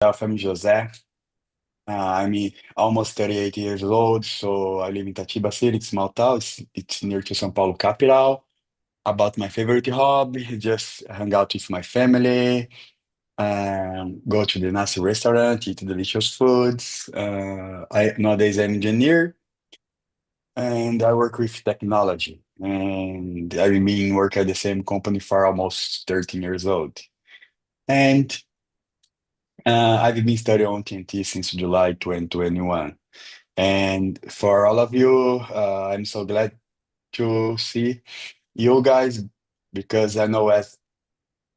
I'm José. I'm almost 38 years old, so I live in Tatiba City, it's small town. It's near to São Paulo capital. About my favorite hobby, just hang out with my family, go to the nice restaurant, eat delicious foods. Nowadays I'm engineer and I work with technology. And I've been working at the same company for almost 13 years old. And I've been studying on TNT since July 2021. And for all of you, I'm so glad to see you guys because I know as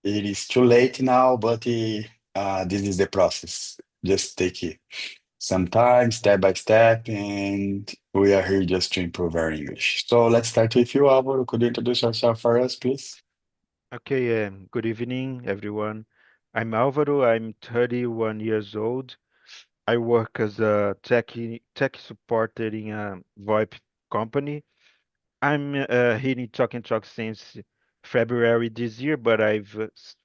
it is too late now, but this is the process. Just take it some time, step by step, and we are here just to improve our English. So let's start with you, Álvaro. Could you introduce yourself for us, please? Okay, good evening, everyone. I'm Álvaro. I'm 31 years old. I work as a tech supporter in a VoIP company. I'm here in Talk and Talk since February this year, but I've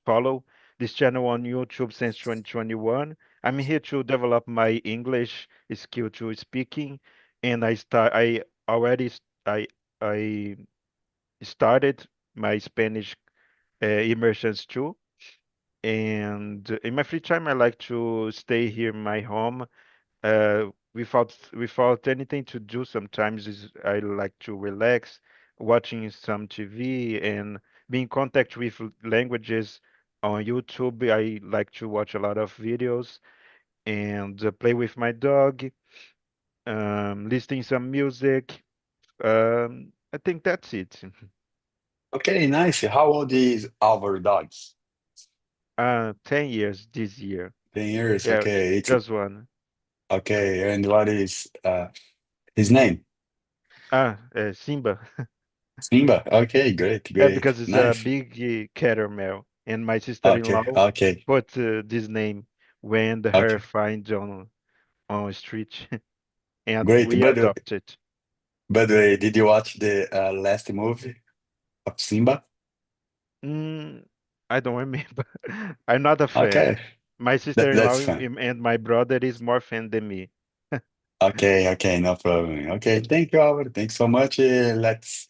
followed this channel on YouTube since 2021. I'm here to develop my English skill to speaking, and I already I started my Spanish immersions too. And in my free time, I like to stay here in my home without anything to do. Sometimes I like to relax, watching some TV and be in contact with languages on YouTube. I like to watch a lot of videos and play with my dog, listening some music. I think that's it. Okay, nice. How old is our dogs? 10 years this year. 10 years. Yeah, Okay, it's just one. okay. And what is his name? Simba. Simba. Okay, great, great. Because it's a Nice. big caramel, and my Okay, sister-in-law okay, put this name when her okay. find on street, and Great. we adopted. By the way, did you watch the last movie of Simba? Mm, I don't remember. I'm not a fan. Okay, My that's sister-in-law fine. and my brother is more fan than me. Okay, okay, no problem. Okay, thank you, Albert. Thanks so much. Let's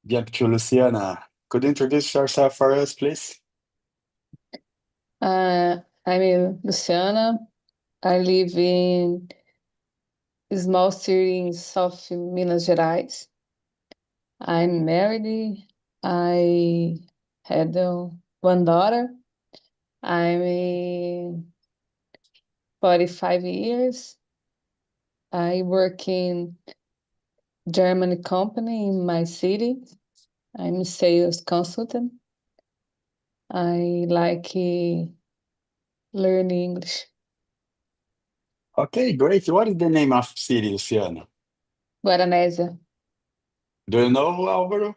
jump to Luciana. Could you introduce yourself for us, please? I'm Luciana. I live in a small city in South Minas Gerais. I'm married. I had one daughter. I'm 45 years. I work in German company in my city. I'm a sales consultant. I like learn English. Okay, great. What is the name of city, Luciana? Guaranésia. Do you know Álvaro?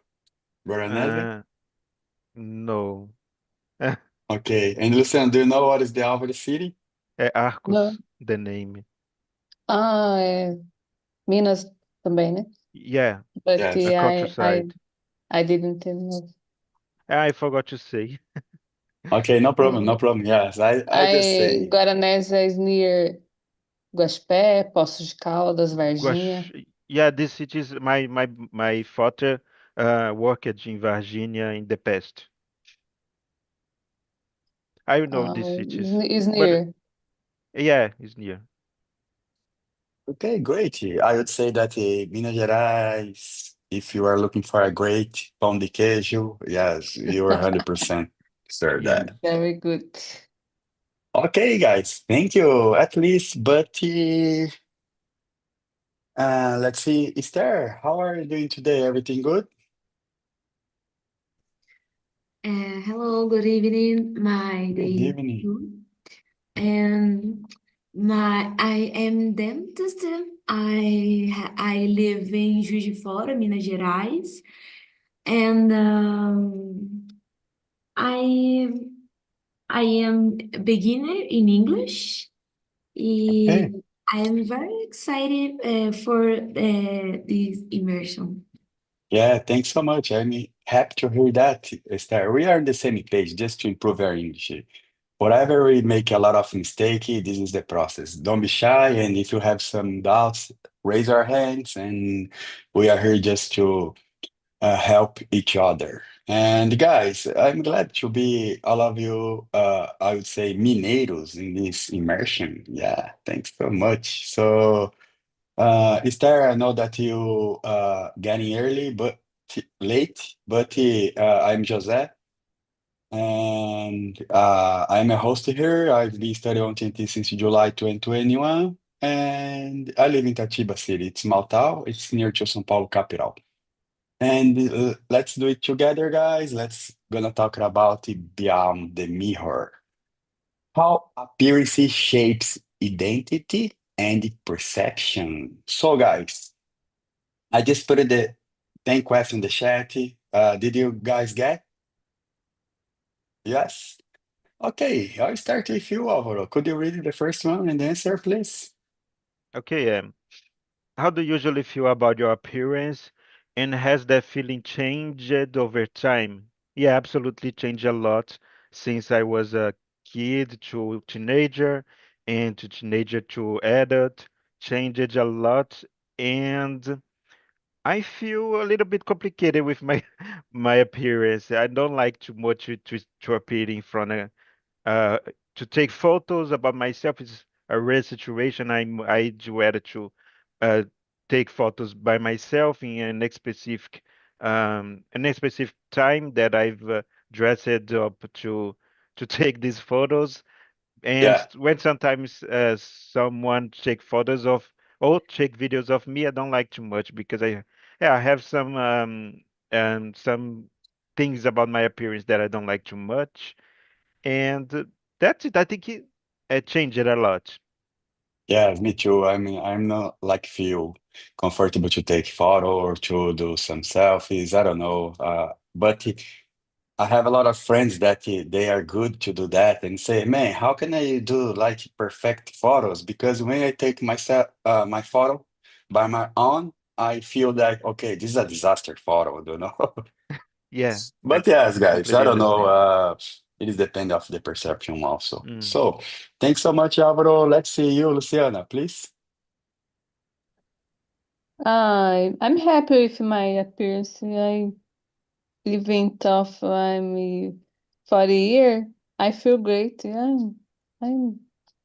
Veronese? Uh, no. Okay, and Luciana, do you know what is the Álvaro city? É No. Arcos, the name. É Minas também, né? Yeah, But Yes. a countryside. I didn't know. I forgot to say. Okay, no problem, no Mm, problem. Yes, I just say, Guaranésia is near Guaxupé, Poços de Caldas, Varginha. Gosh, yeah, this city is my father worked in Virginia in the past. I know these cities, Is but near. yeah, it's near. okay, great. I would say that Minas Gerais, if you are looking for a great pão de queijo, yes, you are 100% sure Yeah. that. Very good. Okay, guys, thank you. At least, but let's see, Esther, how are you doing today? Everything good? Hello, good evening. My Good day is evening. good. And I am dentist. I live in Juiz de Fora, Minas Gerais, and I I am a beginner in English. Okay. I am very excited for this immersion. Yeah, thanks so much. I'm happy to hear that, Esther. We are on the same page just to improve our English. whatever we make a lot of mistake, this is the process. Don't be shy, and if you have some doubts, raise our hands, and we are here just to help each other. And guys, I'm glad to be all of you, I would say, mineiros in this immersion. Yeah, thanks so much. So, Esther, I know that you getting early, but late, but I'm Jose, and I'm a host here. I've been studying on TNT since July 2021, and I live in Tatiba City. It's Maltal. It's near to São Paulo capital. And let's do it together, guys. Let's gonna talk about it beyond the mirror. How appearance shapes identity and perception. So, guys, I just put the 10 question in the chat. Did you guys get? Yes? Okay, I'll start with you, Alvaro. Could you read the first one and answer, please? Okay, how do you usually feel about your appearance, and has that feeling changed over time? Yeah, absolutely changed a lot since I was a kid to teenager and to teenager to adult. Changed a lot, and I feel a little bit complicated with my my appearance. I don't like too much to appear in front of uh, to take photos about myself is a rare situation. I do rather to uh, take photos by myself in an specific time that I've dressed up to take these photos. And Yeah, when sometimes someone take photos of or take videos of me, I don't like too much because I have some things about my appearance that I don't like too much, and that's it. I think it changed a lot. yeah, me too. I mean, I'm not like feel comfortable to take photo or to do some selfies. I don't know. But I have a lot of friends that they are good to do that and say, man, how can I do like perfect photos? Because when I take myself my photo by my own, I feel like okay, this is a disaster photo, you know. Yeah, I But yes, guys, I completely don't know. understand. It is depend of the perception also. Mm. So thanks so much, Alvaro. Let's see you, Luciana, please. I'm happy with my appearance. Even though I'm 40 years, I feel great. Yeah, I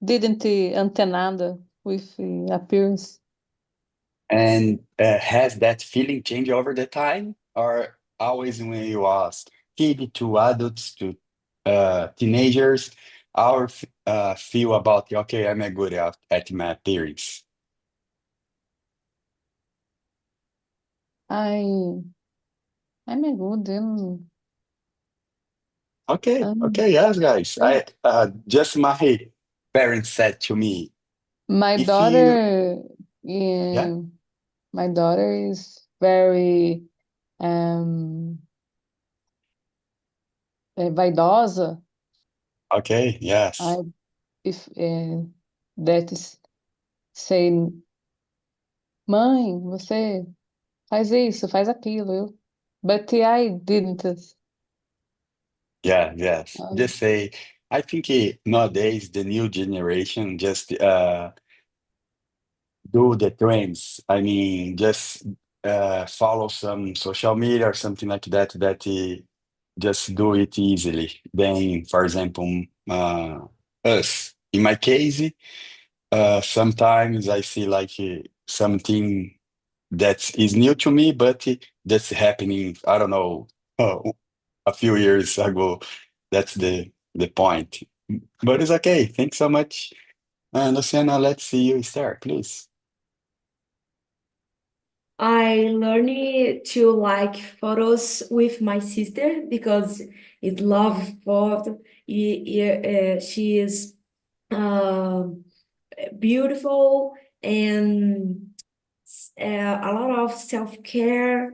didn't antenada with appearance. And has that feeling changed over the time, or always when you was kid to adults to teenagers, our feel about okay, I'm a good at my appearance. I I'm a good. Okay, Um, okay, yes, guys. yeah. I just my parents said to me, My if you daughter, yeah, yeah, my daughter is very um, vaidosa. okay, I yes, if that is say, mãe, você faz isso, faz aquilo. But I didn't. yeah, yes. Um, Just say, I think nowadays the new generation just do the trends. I mean, just follow some social media or something like that that just do it easily. Then, for example, us. In my case, sometimes I see like something that is new to me, but that's happening. I don't know, a few years ago. That's the point. But it's okay. Thanks so much, Luciana. Let's see you start, please. I learned to like photos with my sister because it love photo. She is um beautiful and a lot of self-care.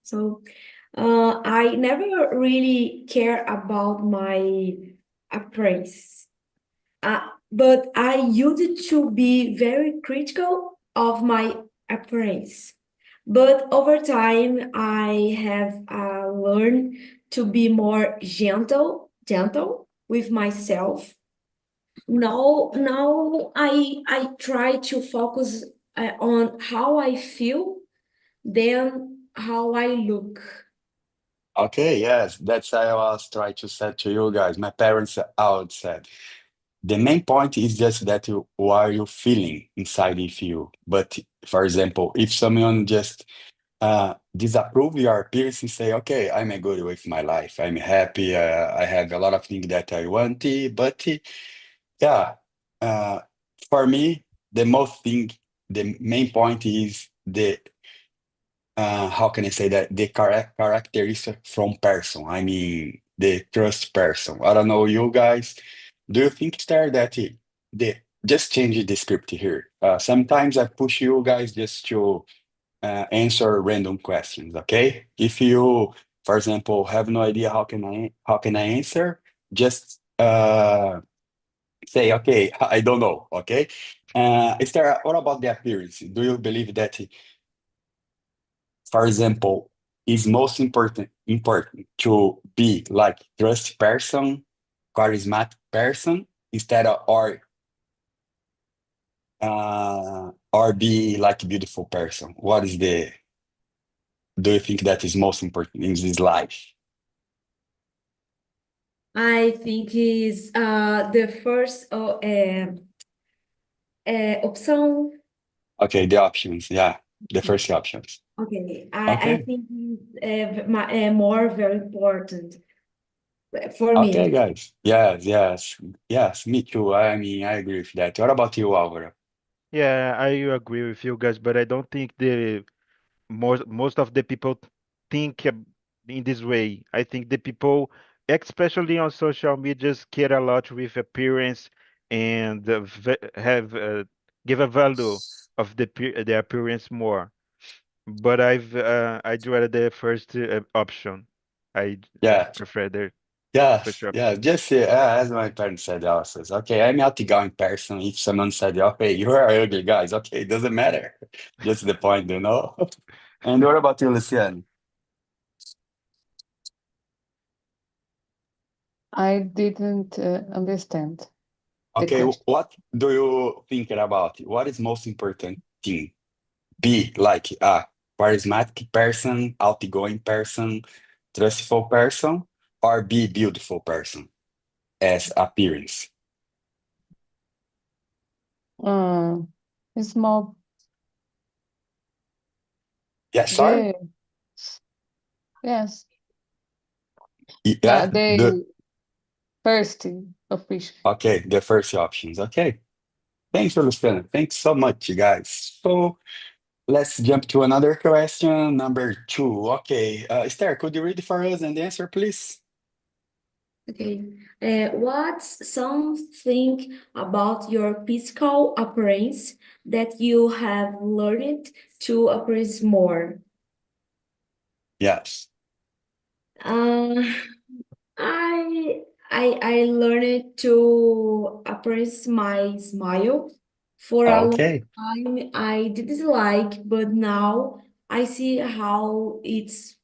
So I never really care about my appearance. But I used to be very critical of my appearance. But over time, I have learned to be more gentle with myself now I try to focus on how I feel than how I look. Okay, yes, that's what I was trying to say to you guys. My parents always said the main point is just that what are you feeling inside of you. But for example, if someone just disapprove your appearance and say, okay, I'm good with my life, I'm happy, I have a lot of things that I want, but yeah, uh, for me, the main point is how can I say that the characteristic from person. I mean, the trust person. I don't know, you guys. Do you think, Star, that the just change the script here? Sometimes I push you guys just to answer random questions. Okay, if you, for example, have no idea how can I answer, just say okay, I don't know. Okay, Star, what about the appearance? Do you believe that? For example, is most important to be like trust person, charismatic person instead of or be like beautiful person? What is the do you think that is most important in this life? I think is the first option. Okay, the options, yeah, the first options. Okay, I Okay, think more very important for okay, me. guys. Yes, yes, yes, me too. I mean, I agree with that. What about you, Alvaro? Yeah, I agree with you guys, but I don't think the most of the people think in this way. I think the people, especially on social medias, care a lot with appearance and have give a value of the appearance more. But I'd rather the first option. I Yeah. prefer the first Yes, yeah, option. just as my parents said also. Okay, I'm outgoing person. If someone said, okay, you are ugly, guys, okay, it doesn't matter. Just the point, you know? And what about you, Luciano? I didn't understand the Okay, question. what do you think about? What is most important thing? Be like a charismatic person, outgoing person, trustful person, or be beautiful person as appearance? Uh, Small, Yeah, sorry? the yes, Yeah, the first official. okay, the first options. Okay. Thanks for listening. Thanks so much, you guys. So let's jump to another question, number two. Okay, Esther, could you read it for us and answer, please? Okay. What's something about your physical appearance that you have learned to appraise more? Yes. Uh, I I learned to appraise my smile. For a long Okay. time, I didn't like, but now I see how it's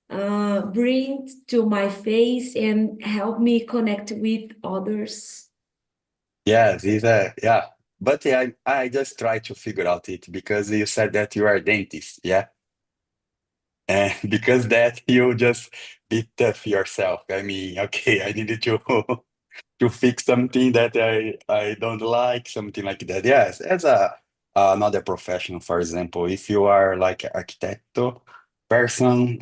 bring to my face and help me connect with others. Yes, yeah. But yeah, I just try to figure out it because you said that you are a dentist, yeah? And because that you just be tough yourself. I mean, okay, I needed to to fix something that I don't like, something like that. Yes, as a another profession, for example, if you are like an architect person,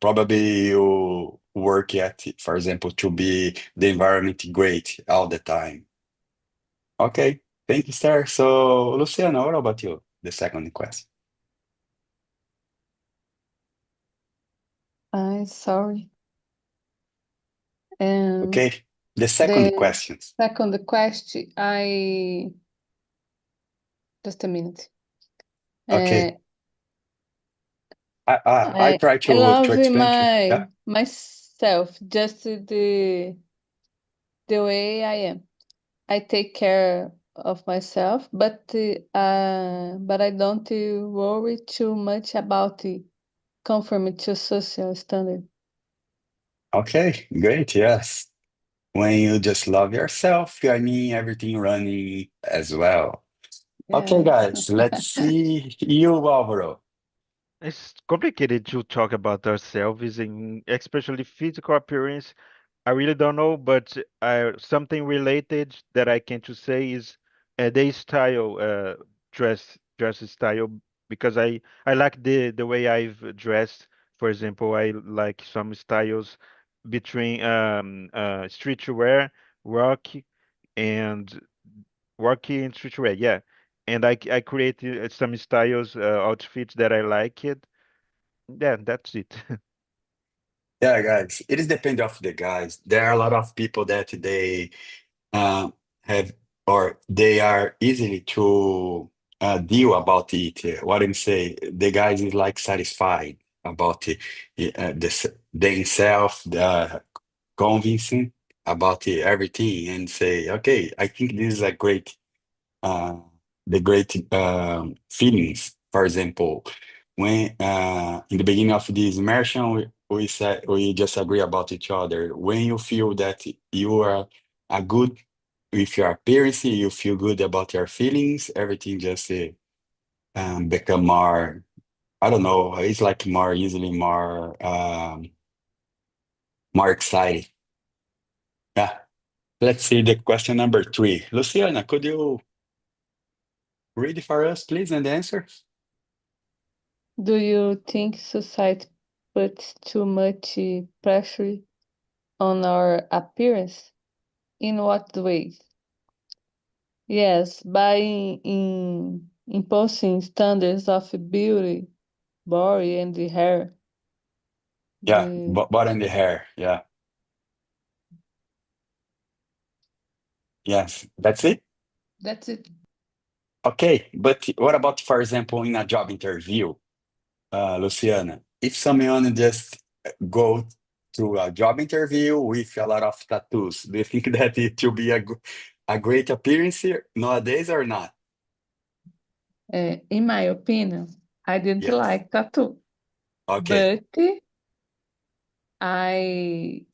probably you work at, for example, to be the environment great all the time. Okay, thank you, sir. So, Luciano, what about you? The second question. I'm sorry. And Okay, the second the question. second question, I just a minute. Uh, Okay, I I try I to love explain to you. Yeah. myself, just the way I am. I take care of myself, but I don't worry too much about the conformity to social standard. Okay, great. Yes. When you just love yourself, I mean everything running as well. Okay, Yeah. guys, let's see you, Alvaro. It's complicated to talk about ourselves, in especially physical appearance. I really don't know, but something related that I can to say is the style, dress style, because I like the way I've dressed. For example, I like some styles between streetwear, rock, and rocky and streetwear. Yeah, and I created some styles, outfits that I like it. Yeah, that's it. Yeah, guys, it is depend of the guys. There are a lot of people that they uh, have or they are easily to deal about it. What I'm say, the guys is like satisfied about themselves, convincing about everything, and say, okay, I think this is a great uh, the great feelings. For example, when in the beginning of this immersion, we said we just agree about each other. When you feel that you are a good with your appearance, you feel good about your feelings, everything just become more. I don't know. It's like more easily, more exciting. Yeah. Let's see the question number 3. Luciana, could you read it for us, please, and answer? Do you think society puts too much pressure on our appearance? In what ways? Yes, by imposing standards of beauty, body, and the hair. Yeah, The butt and the hair. Yeah. Yes, that's it. That's it. Okay, but what about, for example, in a job interview, Luciana? If someone just go to a job interview with a lot of tattoos, do you think that it will be a great appearance here nowadays or not? In my opinion, I didn't Yes. like tattoo, Okay. but I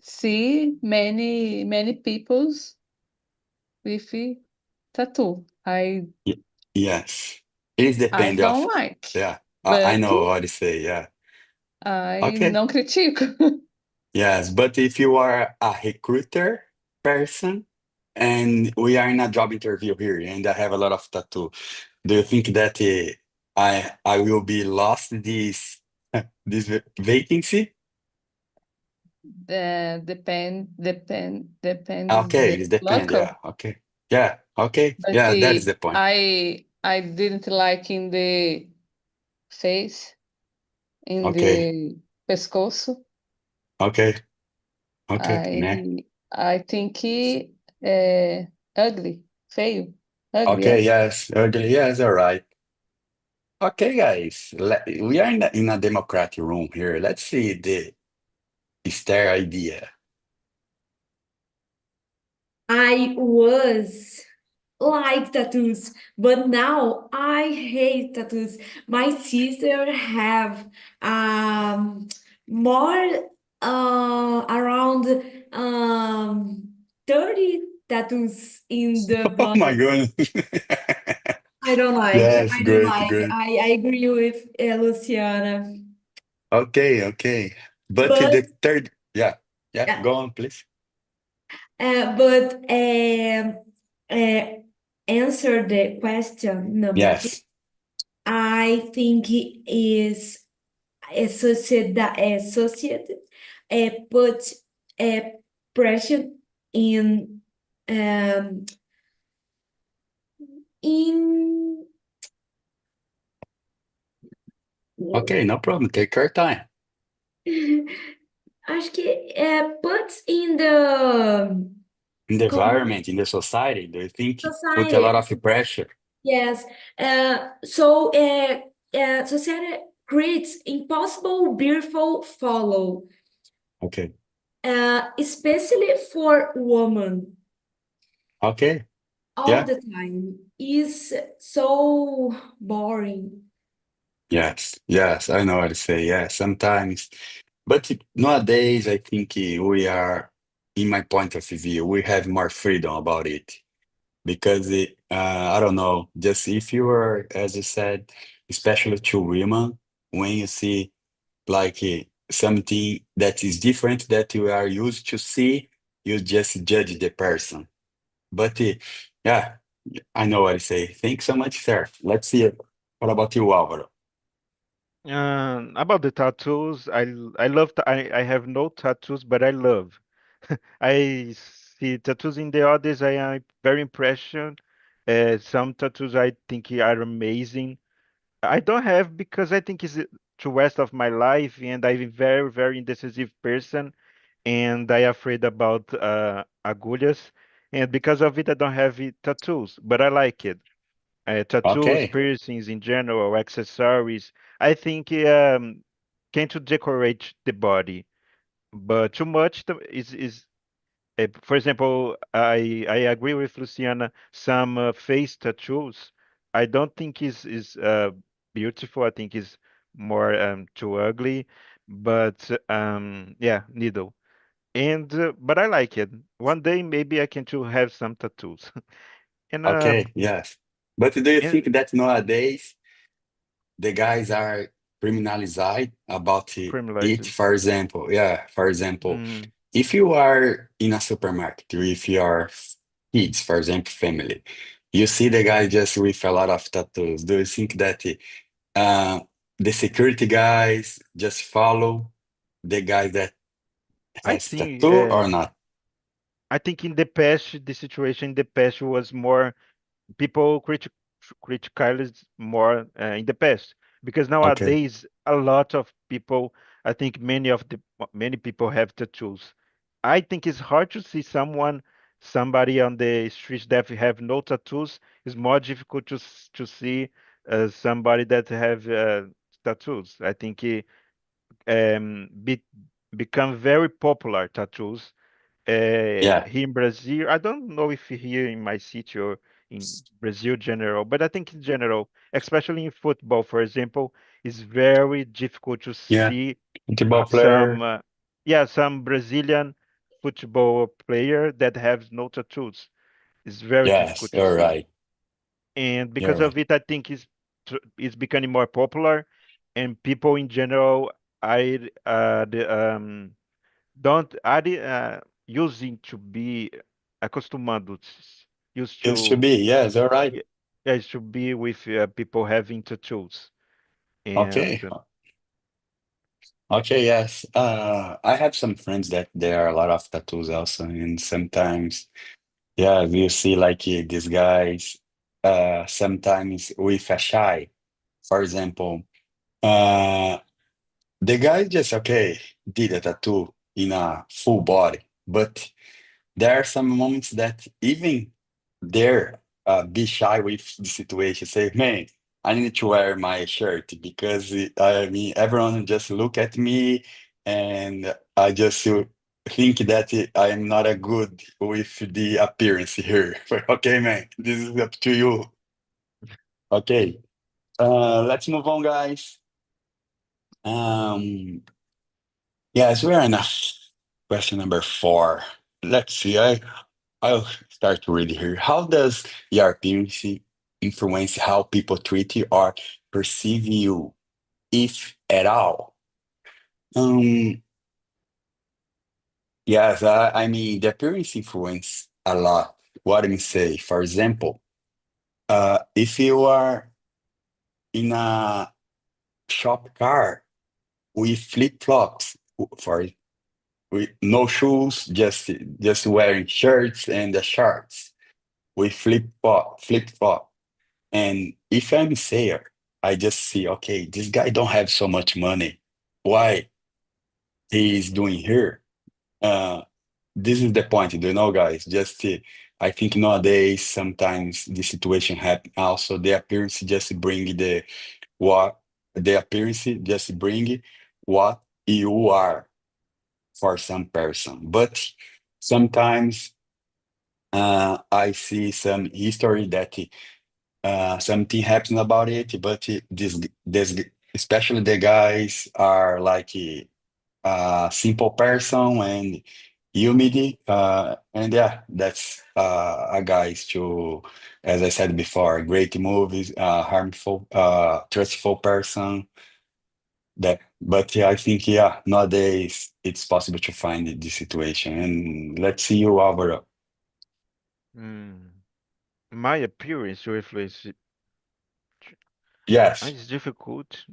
see many people's with tattoo. Y- yes. It I depends don't of, like, yeah, I but know what to say. Yeah. I Okay. não critico. Yes, but if you are a recruiter person and we are in a job interview here and I have a lot of tattoo, do you think that I will be lost this this vacancy? Depends Okay, the it depends. Yeah. local. Okay. Yeah. Okay. But Yeah, that is the point. I didn't like in the face, in Okay. the pescoço. Okay. Okay. Né? I think he ugly, feio, ugly, Okay. yes. Yes. Okay. Yes. All right. Okay, guys. We are in a democratic room here. Let's see the star idea. I was like tattoos, but now I hate tattoos. My sister have more around 30 tattoos in the Oh my body. goodness. I don't like. Yes, I don't great, like. great. I agree with Luciana. Okay, okay. But But the third, yeah, yeah, uh, go on, please. but uh, answer the question number two. Yes. I think it is a society put a pressure in um, in Okay, no problem. Take your time. acho que puts in the In the com- environment, in the society, do you think it put a lot society. of pressure? Yes. Society creates impossible, beautiful follow, Okay. especially for women Okay. all Yeah. the time. Is so boring. Yes. Yes. I know what to say. Yeah. Sometimes, but nowadays, I think we are in my point of view, we have more freedom about it because I don't know, just if you are, as you said, especially to women, when you see like something that is different that you are used to see, you just judge the person. But yeah, I know what I say. Thanks so much, sir. Let's see. What about you, Alvaro? About the tattoos, I love I have no tattoos, but I love. I see tattoos in the others. I am very impressed. Some tattoos I think are amazing. I don't have because I think it's the rest of my life, and I'm very, very indecisive person, and I afraid about agulhas, and because of it, I don't have tattoos, but I like it. Tattoos, Okay, piercings in general, accessories. I think can to decorate the body, but too much is for example, I agree with Luciana. Some face tattoos, I don't think is beautiful. I think is more too ugly. But yeah, needle. And but I like it. One day maybe I can too have some tattoos. And okay, yes. But do you think and that nowadays the guys are criminalized about it? criminalizes. For example, yeah, for example, Mm, if you are in a supermarket, or if you are kids, for example, family, you see the guy just with a lot of tattoos. Do you think that uh, the security guys just follow the guy that I has think tattoo or not? I think in the past the situation in the past was more people criticized more in the past because Okay, nowadays a lot of people, I think many people have tattoos. I think it's hard to see somebody on the streets that have no tattoos. It's more difficult to see somebody that have tattoos. I think become very popular tattoos yeah, here in Brazil. I don't know if here in my city or in Brazil general, but I think in general, especially in football, for example, it's very difficult to yeah. see Football some, player, yeah, some Brazilian football player that has no tattoos. It's very yes, difficult to you're see, right. and You're because right. of it, I think it's becoming more popular, and people in general, don't are using to be acostumados, used Used to to be, yes, you're right. yeah, yeah, to be with people having tattoos. And Okay, okay, yes. I have some friends that there are a lot of tattoos also, and sometimes, yeah, you see like these guys, sometimes with a shy. For example, uh, the guy just okay did a tattoo in a full body, but there are some moments that even there, be shy with the situation. Say, man, I need to wear my shirt because I mean everyone just look at me, and I just think that I am not a good with the appearance here. Okay, man, this is up to you. Okay, let's move on, guys. Um, yes, we are in question number 4. Let's see. I'll start to read here. How does your appearance influence how people treat you or perceive you, if at all? Um, yes, I mean the appearance influence a lot. What do you say? For example, if you are in a shop car with flip-flops, for with no shoes, just wearing shirts and the shorts with flip flop. And if I'm there, I just see, okay, this guy don't have so much money. Why he is doing here? Uh, this is the point, guys. Just I think nowadays sometimes the situation happen. Also, the appearance just bring what the appearance just bring what you are for some person. But sometimes I see some history that something happens about it, but this especially the guys are like a simple person, and humidity, and yeah, that's a guys to, as I said before, great movies, harmful, trustful person. That, but yeah, I think yeah, nowadays it's possible to find this situation. And let's see you overall. Mm. My appearance to influence Yes, it's difficult.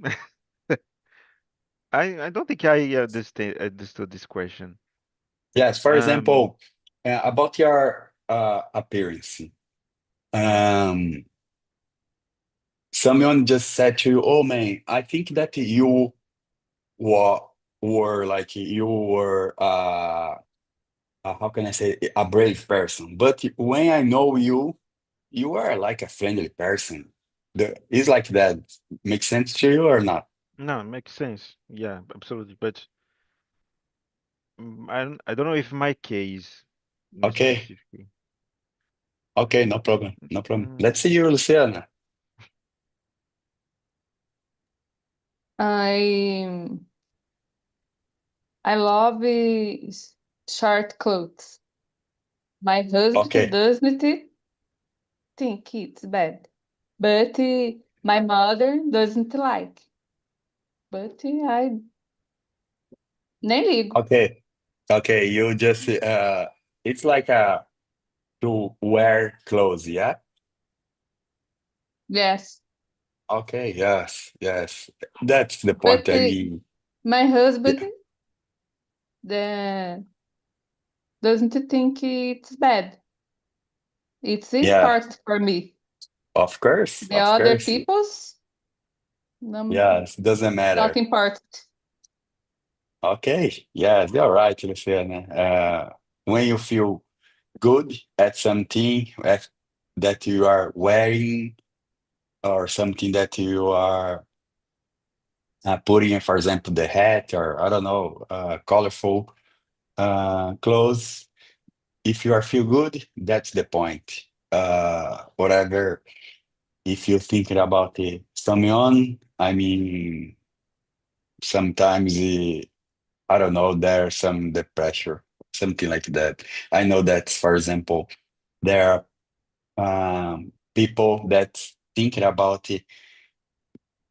I don't think I understood this question. yes. For Um, example, about your appearance, um, someone just said to you, "Oh man, I think that you were were like you were how can I say a brave person, but when I know you, you are like a friendly person. Is like that. Makes sense to you or not? no, it makes sense. Yeah, absolutely. But I don't know if my case in Okay, specifically. okay, no problem, no problem. Mm, Let's see you, Luciana. I I love short clothes. My husband Okay, doesn't think it's bad, but my mother doesn't like. But I nem ligo. okay, okay. You just it's like to wear clothes, yeah. Yes, Okay, yes, yes. That's the point. but I mean, my husband yeah, the, doesn't think it's bad. It's yeah, important for me. of course, The of other course. people's no, Yes, doesn't not matter. important. Okay, yes, you're right, Luciana. When you feel good at something that you are wearing or something that you are putting, for example, the hat or I don't know, colorful clothes. If you are feel good, that's the point. Whatever, if you're thinking about someone, I mean, sometimes I don't know, there's some the pressure, something like that. I know that, for example, there are people that thinking about it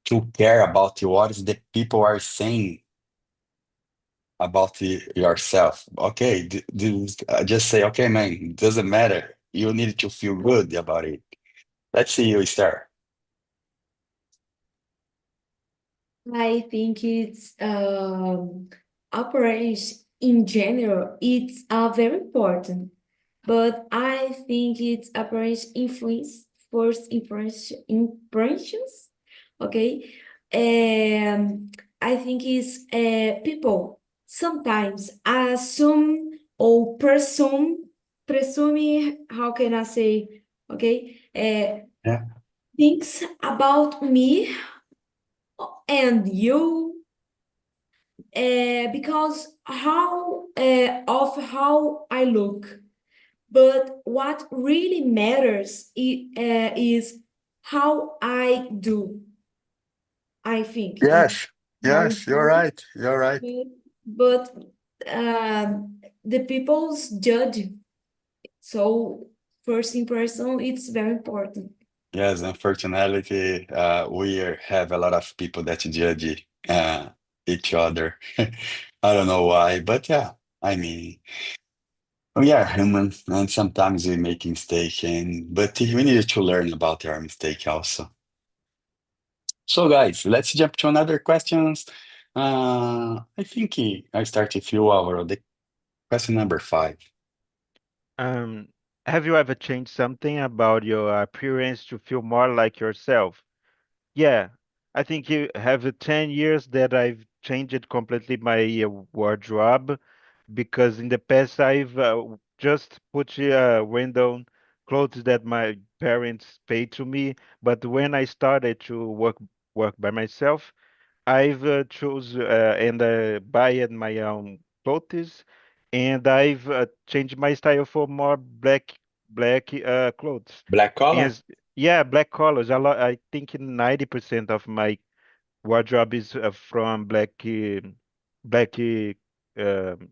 to care about what is the people are saying about yourself. Okay, just say, okay, man, it doesn't matter. You need to feel good about it. Let's see you start. I think it's appearance in general, it's very important. But I think it's appearance influence, first impressions, okay? I think it's people sometimes assume or presume, how can I say, okay? Yeah. Thinks about me and you because of how I look. But what really matters is how I do. I think it's Yes, very yes, you're important, right. You're right. but the people's judge. So first impression, it's very important. Yes, unfortunately, have a lot of people that judge each other. I don't know why, but yeah, I mean, we are human, and sometimes we make mistake, and but we need to learn about our mistake also. So, guys, let's jump to another questions. I think I start with you, Alvaro. The question number 5. um, have you ever changed something about your appearance to feel more like yourself? Yeah, I think you have 10 years that I've changed completely my wardrobe because in the past I've just put random clothes that my parents paid to me, but when I started to work by myself, I've chose and buy my own clothes, and I've changed my style for more black clothes. Black And color? yeah, black colors. A lot. I think 90% of my wardrobe is from black um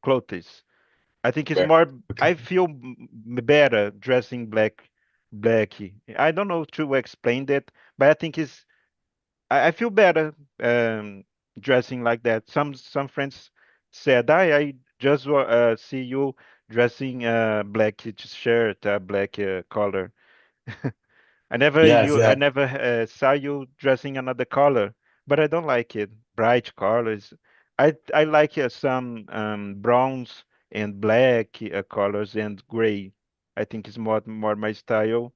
clothes. I think it's Yeah. more. Okay. I feel better dressing black. I don't know to explain that, but I think it's. I feel better um, dressing like that. Some friends said, I just see you dressing black shirt, black color. Yes, I yeah. never saw you dressing another color, but I don't like it. Bright colors. I like some browns and black colors and gray. I think it's more my style.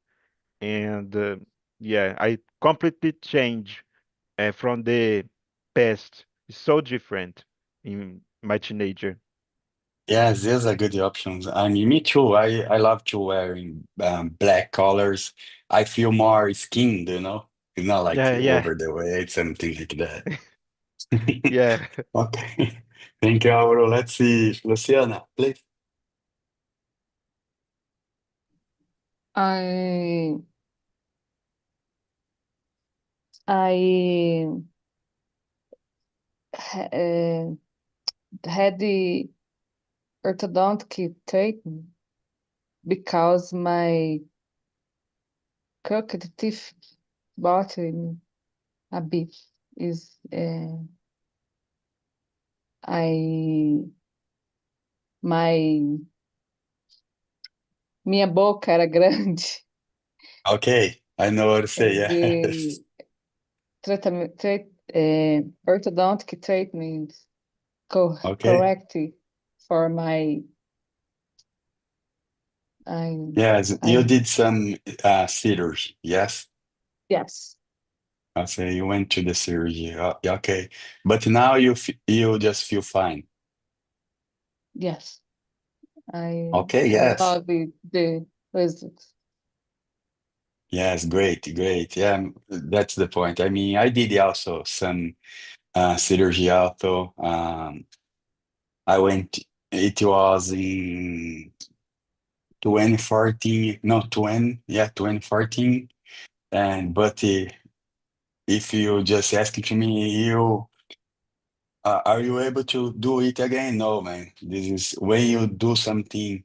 And yeah, I completely change from the past. It's so different in my teenager. Yes, these are good options. I mean, me too. I love to wearing black colors. I feel more skinned, you know? It's not like Yeah, yeah, over the weight, something like that. yeah. Okay. Thank you, Auro. Let's see. Luciana, please. I I uh, had the orthodontic treatment because my crooked teeth bothered me a bit. Is I my minha boca era grande Okay, I know what to say. and the Yes. orthodontic treatment Okay. correct for my I Yes, you I did some theaters. Yes. yes I say you went to the surgery. Yeah, okay. But now you just feel fine. yes I Okay, I yes. love the results. Yes, great, great. Yeah, that's the point. I mean, I did also some surgery also. I went, it was in 2014, no, 2014. And but if you just asking to me, are you able to do it again? No, man. This is when you do something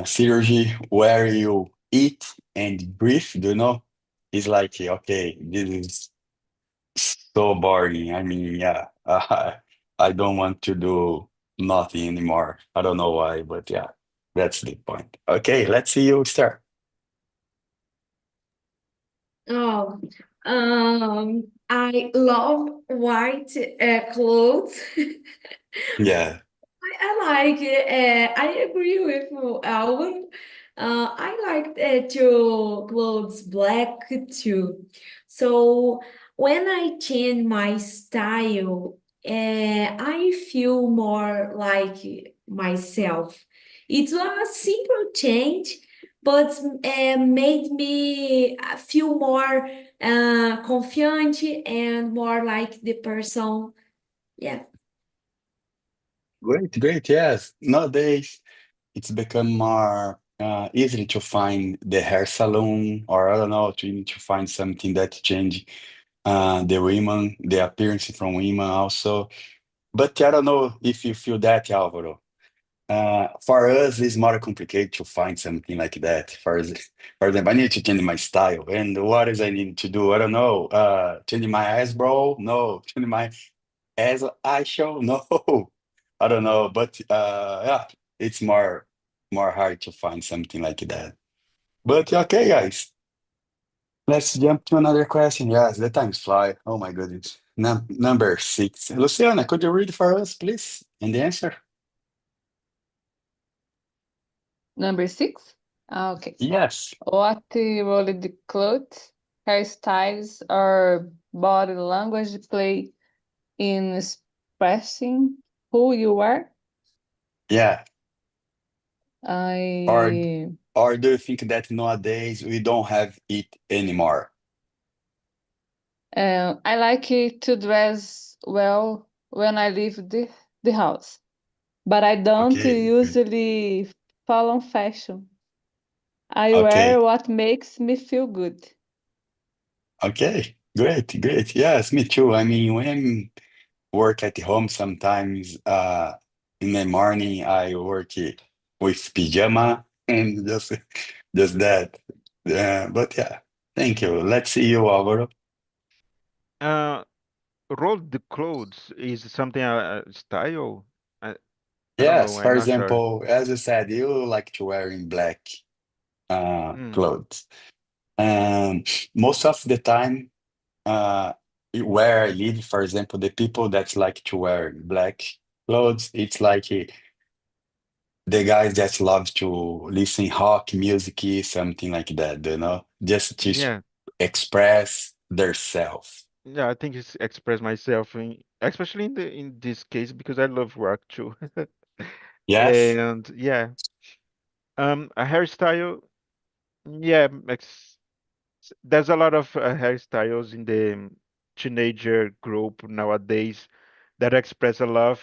surgery where you eat and breathe, you know, it's like, okay, this is so boring. I mean, yeah, I don't want to do nothing anymore. I don't know why, but yeah, that's the point. Okay, let's see you start. Oh, I love white clothes. Yeah, I like it. I agree with Alvin. I like to clothes black too. So when I change my style, I feel more like myself. It's a simple change, but made me feel more confident and more like the person. Yeah. great, great. Yes, nowadays it's become more easy to find the hair salon, or I don't know, to need to find something that change the women, the appearance from women also. But I don't know if you feel that, Alvaro. For us, it's more complicated to find something like that. For example, I need to change my style. And what is I need to do? I don't know. Change my eyebrow? No. Change my eyeshadow? No. I don't know. But yeah, it's more hard to find something like that. But okay, guys, let's jump to another question. Yes, the time's fly. Oh my goodness. Number 6. Luciana, could you read for us, please? And the answer? Number 6. Okay. Yes. What role the clothes, hairstyles, or body language play in expressing who you are? Yeah. Or I or do you think that nowadays we don't have it anymore? I like it to dress well when I leave the house, but I don't Okay, good. usually follow fashion. I wear Okay, what makes me feel good. okay, great, great. Yes, me too. I mean, when work at home sometimes. In the morning, I work with pajama and just that. But yeah, thank you. Let's see you, Alvaro. Uh, roll the clothes is something style. I I don't know. Yes, I'm for not sure. example, as you said, you like to wearing black Mm, clothes. And most of the time, uh, where I live, for example, the people that like to wear black clothes, it's like the guys that love to listen rock music, something like that, just to yeah, express their self. yeah. I think it's express myself especially in this case because I love rock too. Yes, And yeah, a hairstyle. Yeah, there's a lot of hairstyles in the teenager group nowadays that express a lot.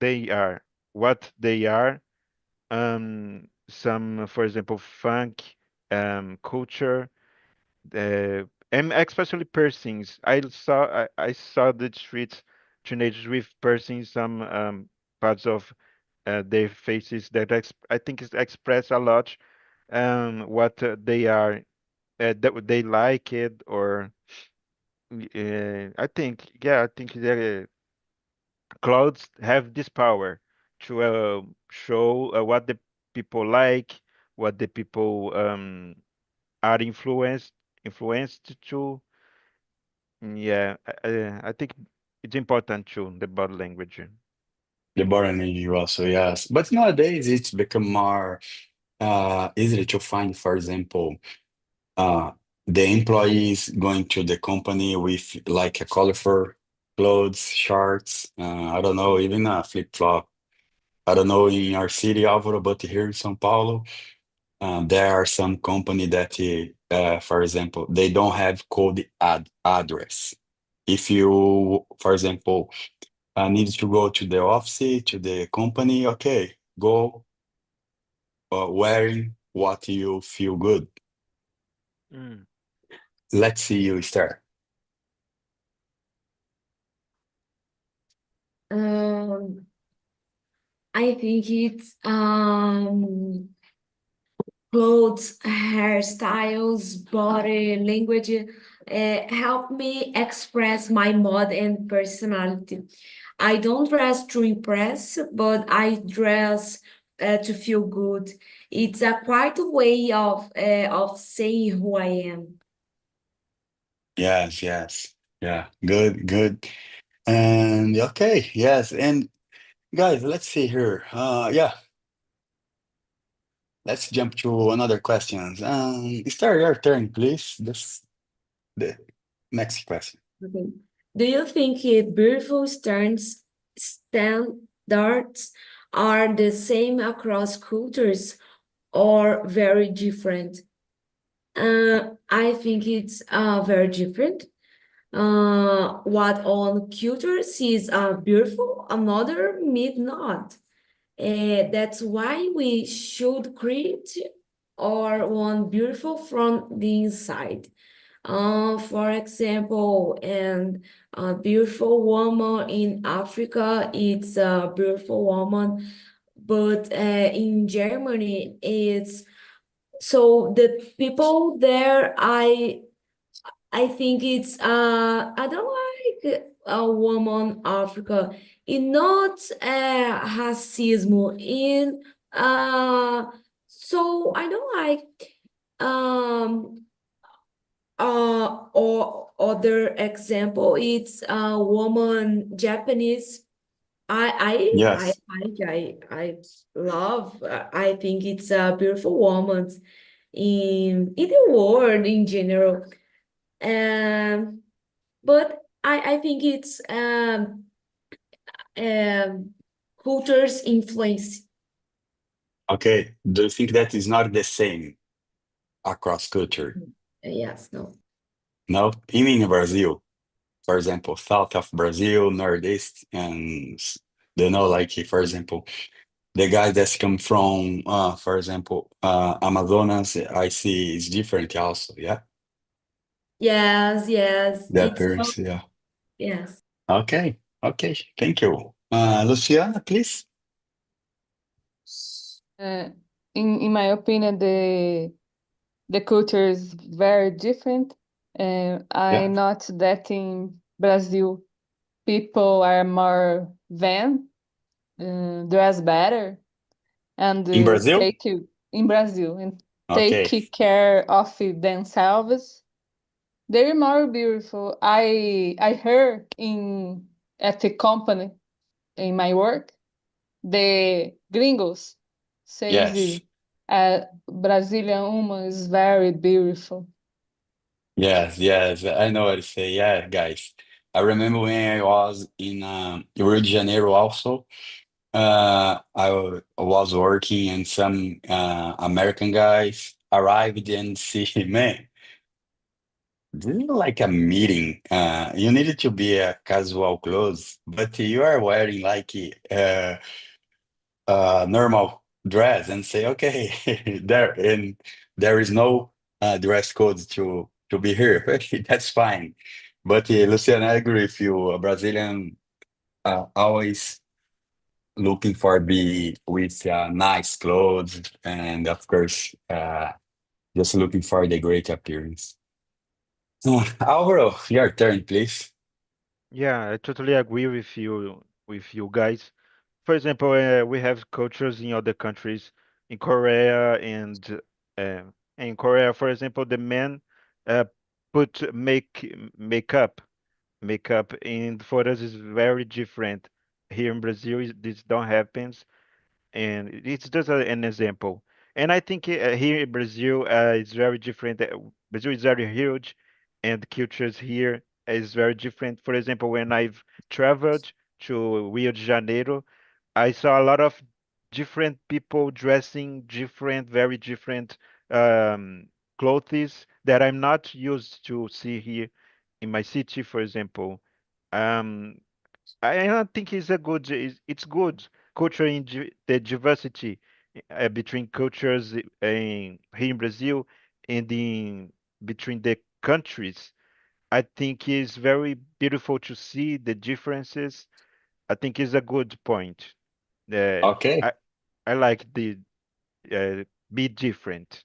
They are what they are. Some, for example, funk, culture, uh, and especially piercings. I saw the streets teenagers with piercings, some parts of their faces that I think is express a lot what they are, that they like it or I think the clothes have this power to show what the people like, what the people are influenced to. Yeah, I think it's important too, the body language. the born in you also, yes. But nowadays it's become more easy to find, for example, uh, the employees going to the company with like a colorful clothes, shorts, I don't know, even a flip-flop. I don't know in our city, Alvaro, but here in São Paulo, there are some company that, for example, they don't have code address. If you, for example, need to go to the office, to the company, okay, go wearing what you feel good. Mm. Let's see you start. Um, I think it's clothes, hairstyles, body language help me express my mood and personality. I don't dress to impress, but I dress to feel good. It's a quite a way of saying who I am. Yes, yes. Yeah, good, good. And okay, yes. And guys, let's see here. Yeah, let's jump to another questions. Start your turn, please. This the next question. Okay. Do you think beautiful standards are the same across cultures or very different? I think it's very different. What on cultures is beautiful, another may not. That's why we should create our one beautiful from the inside. For example, and a beautiful woman in Africa, it's a beautiful woman, but in Germany, it's so the people there, I think it's I don't like a woman Africa. In not racism in so I don't like um or other example it's a woman Japanese. Yes. I love I think it's a beautiful woman in the world in general. Um, but I think it's um, culture's influence. Okay. Do you think that is not the same across culture? Yes, no. No, even in Brazil, for example, south of Brazil, northeast, and like for example, the guys that come from, for example, Amazonas, I see is different also. Yeah, Yes, yes, the it's appearance. Yeah. yes. Okay. Okay. Thank you. Luciana, please. Uh, in my opinion, the culture is very different. I Yeah. note that in Brazil, people are more vain, dress better, and In Brazil? take in Brazil and Okay. take care of themselves. They're more beautiful. I heard in at the company in my work, the gringos says Yes. a Brazilian woman is very beautiful. Yes. Yes. I know what to say. Yeah, guys. I remember when I was in Rio de Janeiro also. Was working and some American guys arrived and see, man, this is like a meeting. You needed to be a casual clothes, but you are wearing like normal dress and say, okay, there is no dress code to be here. That's fine. But Luciana, I agree with you. A Brazilian always looking for be with nice clothes and of course just looking for the great appearance. Alvaro, your turn, please. Yeah, I totally agree with you guys. For example, we have cultures in other countries, in Korea uh, in Korea, for example, the men uh, put makeup, and for us is very different. Here in Brazil, this don't happen, and it's just an example. And I think here in Brazil, it's very different. Brazil is very huge, and cultures here is very different. For example, when I've traveled to Rio de Janeiro, I saw a lot of different people dressing different, very different um, clothes that I'm not used to see here in my city, for example. Um, I don't think it's good culture in the diversity between cultures here in Brazil and in between the countries. I think is very beautiful to see the differences. I think is a good point. Uh, Okay, I I like the be different.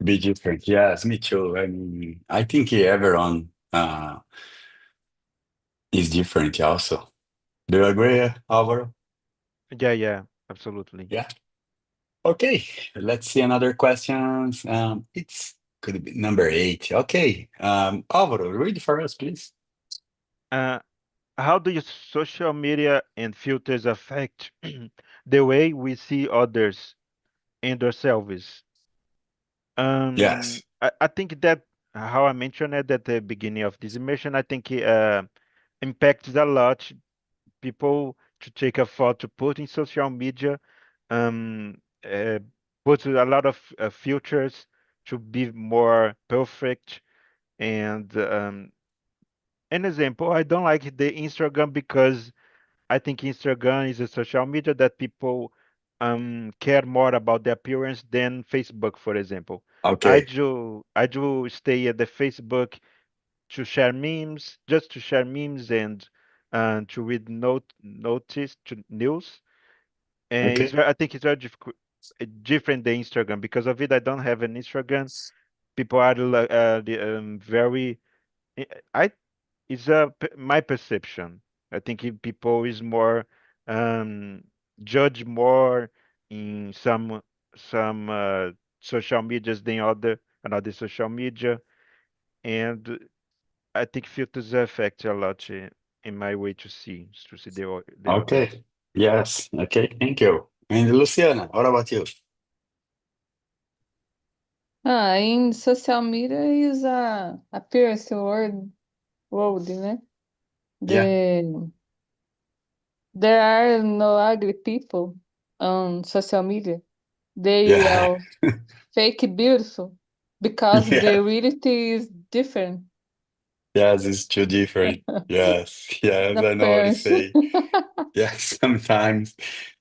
be different. Yes, me too. I mean, I think everyone is different also. Do you agree, Alvaro? Yeah, yeah, absolutely. Yeah. Okay, let's see another questions. It's could be number 8. Okay, Alvaro, read for us, please. Uh, how do your social media and filters affect the way we see others and ourselves? Yes. I think that how I mentioned it at the beginning of this immersion, I think it impacts a lot people to take a photo, put in social media, um, uh, put a lot of filters to be more perfect. And an example, I don't like the Instagram because I think Instagram is a social media that people care more about the appearance than Facebook, for example. Okay. I do stay at the Facebook to share memes, just to share memes and to read notice to news. And Okay. I think it's very different than Instagram. Because of it, I don't have an Instagram. People are very. I it's my perception. I think if people is more um, judge more in some social medias than another social media, and I think filters affect a lot in my way to see the others. Okay. Yes. Okay. Thank you. And Luciana, what about you? In social media is a appearance world, né? Yeah. There are no ugly people on social media. They Yeah. are fake beautiful because Yeah. the reality is different. Yes, it's too different. Yes. Yes, The I know what to appearance. say. Yes, sometimes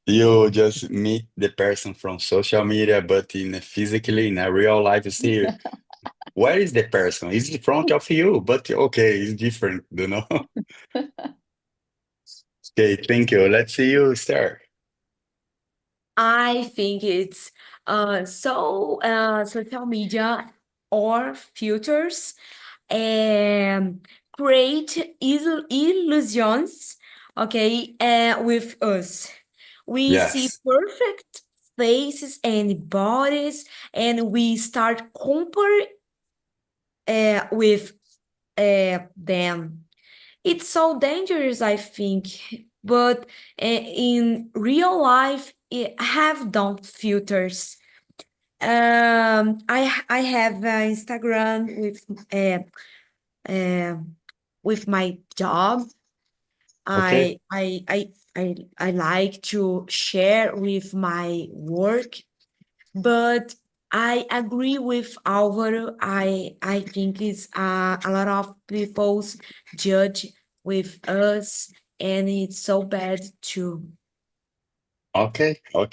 you just meet the person from social media, but in physically in a real life, you see where is the person? It's in front of you, but okay, it's different, you know? Okay, thank you. Let's see you start. I think it's social media or filters create illusions, okay, with us. We see Yes. perfect faces and bodies, and we start compare with them. It's so dangerous, I think, but in real life, it have done filters. I have Instagram with my job. Okay. I like to share with my work, but I agree with Alvaro. I think it's a lot of people's judge with us, and it's so bad too. Okay. Okay.